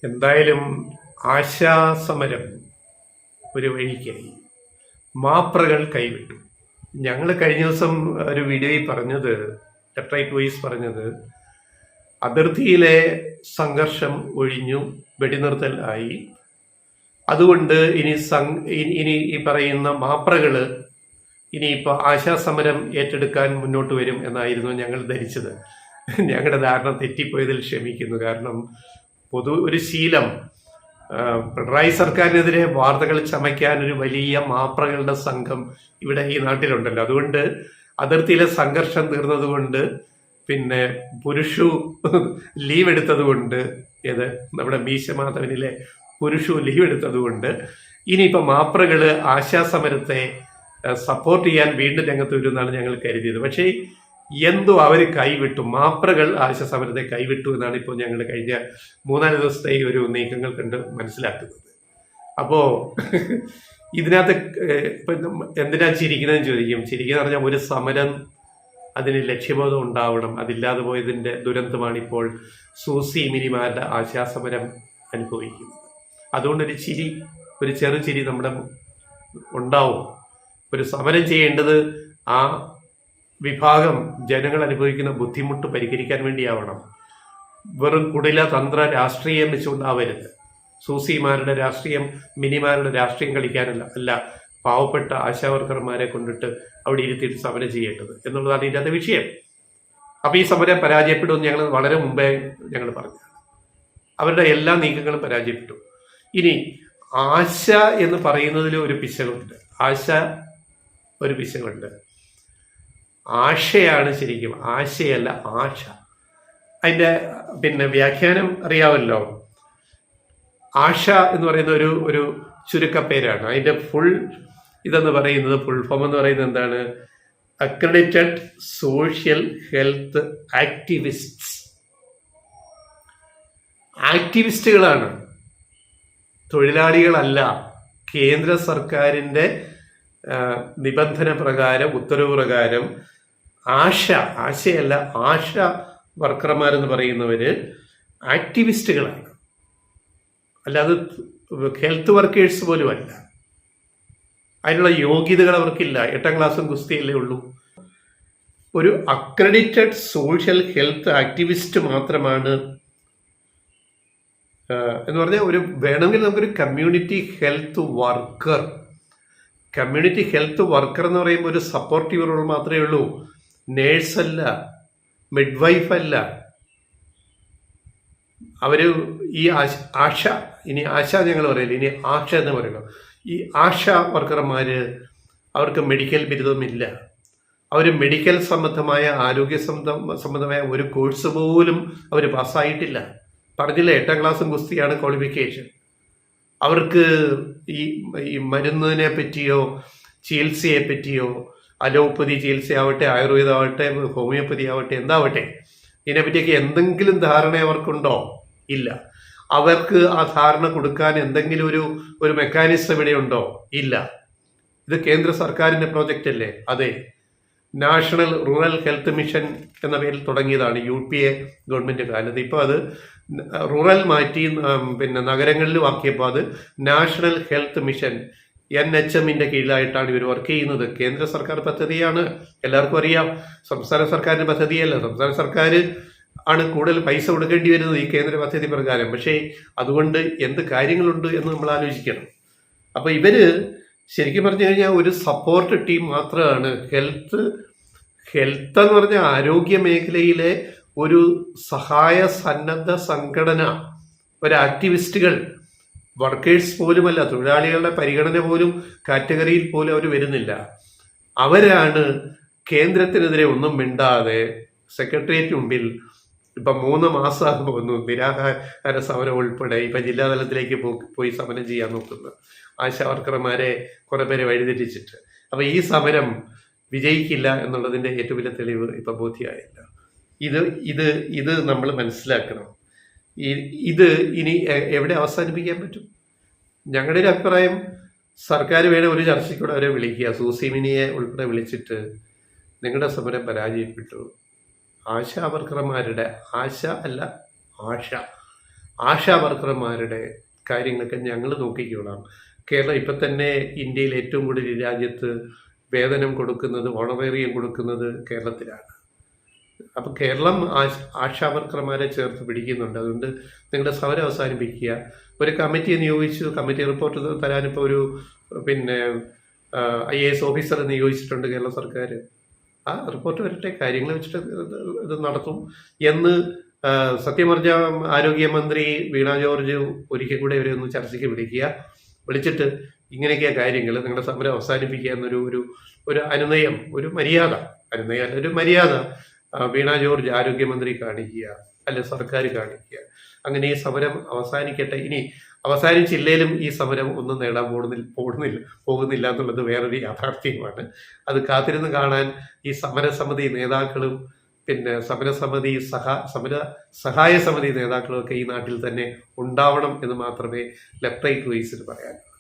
എന്തായാലും ആശാസമരം ഒരു വഴിക്കായി, മാപ്രകൾ കൈവിട്ടു. ഞങ്ങൾ കഴിഞ്ഞ ദിവസം ഒരു വീഡിയോയിൽ പറഞ്ഞത്, ലെഫ്റ്റ് റൈറ്റ് വോയിസ് പറഞ്ഞത്, അതിർത്തിയിലെ സംഘർഷം ഒഴിഞ്ഞു, വെടിനിർത്തൽ ആയി, അതുകൊണ്ട് ഇനി ഈ പറയുന്ന മാപ്രകള് ഇനിയിപ്പോൾ ആശാസമരം ഏറ്റെടുക്കാൻ മുന്നോട്ട് വരും എന്നായിരുന്നു ഞങ്ങൾ ധരിച്ചത്. ഞങ്ങളുടെ ധാരണ തെറ്റിപ്പോയതിൽ ക്ഷമിക്കുന്നു. കാരണം ഒരു ശീലം, പിണറായി സർക്കാരിനെതിരെ വാർത്തകൾ ചമയ്ക്കാൻ ഒരു വലിയ മാപ്രകളുടെ സംഘം ഇവിടെ ഈ നാട്ടിലുണ്ടല്ലോ. അതുകൊണ്ട് അതിർത്തിയിലെ സംഘർഷം തീർന്നതുകൊണ്ട്, പിന്നെ പുരുഷു ലീവ് എടുത്തതുകൊണ്ട്, ഏത് നമ്മുടെ മീശമാധവനിലെ പുരുഷു ലീവ് എടുത്തതുകൊണ്ട് ഇനിയിപ്പോൾ മാപ്രകള് ആശാസമരത്തെ സപ്പോർട്ട് ചെയ്യാൻ വീണ്ടും രംഗത്ത് വരുമെന്നാണ് ഞങ്ങൾ കരുതിയത്. പക്ഷേ എന്തോ അവർ കൈവിട്ടു, മാപ്രകൾ ആശാസമരത്തെ കൈവിട്ടു എന്നാണ് ഇപ്പോൾ ഞങ്ങൾ കഴിഞ്ഞ 3-4 ദിവസത്തെ ഈ ഒരു നീക്കങ്ങൾ കണ്ട് മനസ്സിലാക്കുന്നത്. അപ്പോ ഇതിനകത്ത് എന്തിനാ ചിരിക്കുന്നതെന്ന് ചോദിക്കും. ചിരിക്കുന്ന പറഞ്ഞാൽ ഒരു സമരം അതിന് ലക്ഷ്യബോധം ഉണ്ടാവണം. അതില്ലാതെ പോയതിന്റെ ദുരന്തമാണ് ഇപ്പോൾ സൂസി മിനിമാരുടെ ആശാസമരം അനുഭവിക്കുന്നത്. അതുകൊണ്ടൊരു ചിരി, ഒരു ചെറു ചിരി നമ്മുടെ ഉണ്ടാവും. ഒരു സമരം ചെയ്യേണ്ടത് ആ വിഭാഗം ജനങ്ങൾ അനുഭവിക്കുന്ന ബുദ്ധിമുട്ട് പരിഹരിക്കാൻ വേണ്ടിയാവണം. വെറും കുടില തന്ത്ര രാഷ്ട്രീയം വെച്ചുകൊണ്ടാവരുത്. സൂസിമാരുടെ രാഷ്ട്രീയം, മിനിമാരുടെ രാഷ്ട്രീയം കളിക്കാനല്ല, അല്ല പാവപ്പെട്ട ആശാവർക്കർമാരെ കൊണ്ടിട്ട് അവിടെ ഇരുത്തിയിട്ട് സമരം ചെയ്യേണ്ടത് എന്നുള്ളതാണ് ഇതിൻ്റെ വിഷയം. അപ്പൊ ഈ സമരം പരാജയപ്പെടുമെന്ന് ഞങ്ങൾ വളരെ മുമ്പേ ഞങ്ങൾ പറഞ്ഞു. അവരുടെ എല്ലാ നീക്കങ്ങളും പരാജയപ്പെട്ടു. ഇനി ആശ എന്ന് പറയുന്നതിൽ ഒരു പിശകുണ്ട്. ഒരു പിശകുണ്ട്. ആശയാണ് ശരിക്കും, ആശയല്ല ആശ. അതിന്റെ വ്യാഖ്യാനം അറിയാമല്ലോ. ആശ എന്ന് പറയുന്ന ഒരു ചുരുക്കപ്പേരാണ്. അതിന്റെ ഫുൾ ഫുൾ ഫോം എന്ന് പറയുന്നത് എന്താണ്? അക്രഡിറ്റഡ് സോഷ്യൽ ഹെൽത്ത് ആക്ടിവിസ്റ്റുകളാണ്, തൊഴിലാളികളല്ല. കേന്ദ്ര സർക്കാരിന്റെ നിബന്ധന പ്രകാരം, ഉത്തരവ് പ്രകാരം ആശയല്ല, ആശ വർക്കർമാരെന്ന് പറയുന്നവര് ആക്ടിവിസ്റ്റുകളാണ്. അല്ലാതെ ഹെൽത്ത് വർക്കേഴ്സ് പോലും അല്ല. അതിനുള്ള യോഗ്യതകൾ അവർക്കില്ല. 8ാം ക്ലാസ്സും ഗുസ്തിയല്ലേ ഉള്ളൂ. ഒരു അക്രഡിറ്റഡ് സോഷ്യൽ ഹെൽത്ത് ആക്ടിവിസ്റ്റ് മാത്രമാണ് എന്ന് പറഞ്ഞാൽ വേണമെങ്കിൽ നമുക്കൊരു കമ്മ്യൂണിറ്റി ഹെൽത്ത് വർക്കർ എന്ന് പറയുമ്പോൾ ഒരു സപ്പോർട്ടീവ് റോൾ മാത്രമേ ഉള്ളൂ. നേഴ്സ് അല്ല, മിഡ്വൈഫ് അല്ല. അവര് ഈ ആശ ഞങ്ങൾ പറയില്ല, ഇനി ആശ എന്ന് പറയണം. ഈ ആശ വർക്കർമാര് അവർക്ക് മെഡിക്കൽ ബിരുദമില്ല. അവർ മെഡിക്കൽ സംബന്ധമായ, ആരോഗ്യ സംബന്ധമായ ഒരു കോഴ്സ് പോലും അവർ പാസ്സായിട്ടില്ല. പറഞ്ഞില്ല, 8ാം ക്ലാസ്സും ഗുസ്തിയാണ് ക്വാളിഫിക്കേഷൻ. അവർക്ക് ഈ മരുന്നിനെ പറ്റിയോ ചികിത്സയെ പറ്റിയോ, അലോപ്പതി ചികിത്സ ആവട്ടെ, ആയുർവേദ ആവട്ടെ, ഹോമിയോപ്പതി ആവട്ടെ, എന്താവട്ടെ, ഇതിനെപ്പറ്റിയൊക്കെ എന്തെങ്കിലും ധാരണ അവർക്കുണ്ടോ? ഇല്ല. അവർക്ക് ആ ധാരണ കൊടുക്കാൻ എന്തെങ്കിലും ഒരു മെക്കാനിസം ഇവിടെ ഉണ്ടോ? ഇല്ല. ഇത് കേന്ദ്ര സർക്കാരിന്റെ പ്രോജക്റ്റ് അല്ലേ? അതെ. നാഷണൽ റൂറൽ ഹെൽത്ത് മിഷൻ എന്ന പേരിൽ തുടങ്ങിയതാണ് UPA ഗവൺമെന്റ് കാലത്ത്. ഇപ്പോൾ അത് റൂറൽ മാറ്റി നഗരങ്ങളിലും ആക്കിയപ്പോൾ അത് നാഷണൽ ഹെൽത്ത് മിഷൻ NHMന്റെ കീഴിലായിട്ടാണ് ഇവർ വർക്ക് ചെയ്യുന്നത്. കേന്ദ്ര സർക്കാർ പദ്ധതിയാണ്, എല്ലാവർക്കും അറിയാം. സംസ്ഥാന സർക്കാരിന്റെ പദ്ധതിയല്ല. സംസ്ഥാന സർക്കാർ ആണ് കൂടുതൽ പൈസ കൊടുക്കേണ്ടി വരുന്നത് ഈ കേന്ദ്ര പദ്ധതി പ്രകാരം. പക്ഷേ അതുകൊണ്ട് എന്ത് കാര്യങ്ങളുണ്ട് എന്ന് നമ്മൾ ആലോചിക്കണം. അപ്പൊ ഇവര് ശരിക്കും പറഞ്ഞു കഴിഞ്ഞാൽ ഒരു സപ്പോർട്ട് ടീം മാത്രമാണ്. ഹെൽത്ത് എന്ന് പറഞ്ഞ ആരോഗ്യ മേഖലയിലെ ഒരു സഹായ സന്നദ്ധ സംഘടന, ഒരു ആക്ടിവിസ്റ്റുകൾ, വർക്കേഴ്സ് പോലുമല്ല, തൊഴിലാളികളുടെ പരിഗണന പോലും കാറ്റഗറിയിൽ പോലും അവർ വരുന്നില്ല. അവരാണ് കേന്ദ്രത്തിനെതിരെ ഒന്നും മിണ്ടാതെ സെക്രട്ടേറിയറ്റ് മുമ്പിൽ ഇപ്പൊ 3 മാസം പോകുന്നു, നിരാഹാര സമരം ഉൾപ്പെടെ ഇപ്പൊ ജില്ലാതലത്തിലേക്ക് പോയി സമരം ചെയ്യാൻ നോക്കുന്നു. ആശാ വർക്കർമാരെ കുറെ പേരെ വഴിതെറ്റിച്ചിട്ട്. അപ്പൊ ഈ സമരം വിജയിക്കില്ല എന്നുള്ളതിന്റെ ഏറ്റവും വലിയ തെളിവ് ഇപ്പൊ ബോധ്യമായില്ല. ഇത് നമ്മൾ മനസ്സിലാക്കണം. ഇത് ഇനി എവിടെ അവസാനിപ്പിക്കാൻ പറ്റും? ഞങ്ങളുടെ ഒരു അഭിപ്രായം, സർക്കാർ വേണേൽ ഒരു ചർച്ചയ്ക്കൂടെ അവരെ വിളിക്കുക. സൂസിമിനിയെ ഉൾപ്പെടെ വിളിച്ചിട്ട് നിങ്ങളുടെ സമരം പരാജയപ്പെട്ടു, ആശാ വർക്കർമാരുടെ, ആശ അല്ല ആശ ആശാ വർക്കർമാരുടെ കാര്യങ്ങളൊക്കെ ഞങ്ങൾ നോക്കിക്കോളാം. കേരളം ഇപ്പം തന്നെ ഇന്ത്യയിൽ ഏറ്റവും കൂടുതൽ ഈ രാജ്യത്ത് വേതനം കൊടുക്കുന്നത്, ഓണറേറിയം കൊടുക്കുന്നത് കേരളത്തിലാണ്. അപ്പം കേരളം ആശാ വർക്കർമാരെ ചേർത്ത് പിടിക്കുന്നുണ്ട്. അതുകൊണ്ട് നിങ്ങളുടെ സമരം അവസാനിപ്പിക്കുക. ഒരു കമ്മിറ്റിയെ നിയോഗിച്ചു, കമ്മിറ്റി റിപ്പോർട്ട് തരാനിപ്പോൾ ഒരു പിന്നെ IAS ഓഫീസറെ നിയോഗിച്ചിട്ടുണ്ട് കേരള സർക്കാർ. ആ റിപ്പോർട്ട് വരട്ടെ, കാര്യങ്ങൾ വെച്ചിട്ട് ഇത് നടത്തും എന്ന് സത്യം പറഞ്ഞ ആരോഗ്യമന്ത്രി വീണ ജോർജ് ഒരിക്കൽ കൂടെ ഇവരെ ഒന്ന് ചർച്ചയ്ക്ക് വിളിച്ചിട്ട് ഇങ്ങനെയൊക്കെയാ കാര്യങ്ങൾ, നിങ്ങളുടെ സമരം അവസാനിപ്പിക്കുക എന്നൊരു ഒരു ഒരു അനുനയം, ഒരു മര്യാദ, അനുനയം അല്ല, ഒരു മര്യാദ വീണ ജോർജ് ആരോഗ്യമന്ത്രി കാണിക്കുക, അല്ലെ സർക്കാർ കാണിക്കുക. അങ്ങനെ ഈ സമരം അവസാനിക്കട്ടെ. ഇനി അവസാനിച്ചില്ലേലും ഈ സമരം ഒന്നും നേടാൻ പോകുന്നില്ല എന്നുള്ളത് വേറൊരു യാഥാർത്ഥ്യമാണ്. അത് കാത്തിരുന്ന് കാണാൻ ഈ സമരസമിതി നേതാക്കളും പിന്നെ സഹായ സമിതി നേതാക്കളും ഒക്കെ ഈ നാട്ടിൽ തന്നെ ഉണ്ടാവണം എന്ന് മാത്രമേ ലെഫ്റ്റ് റൈറ്റ് വോയിസിൽ പറയാനുള്ളൂ.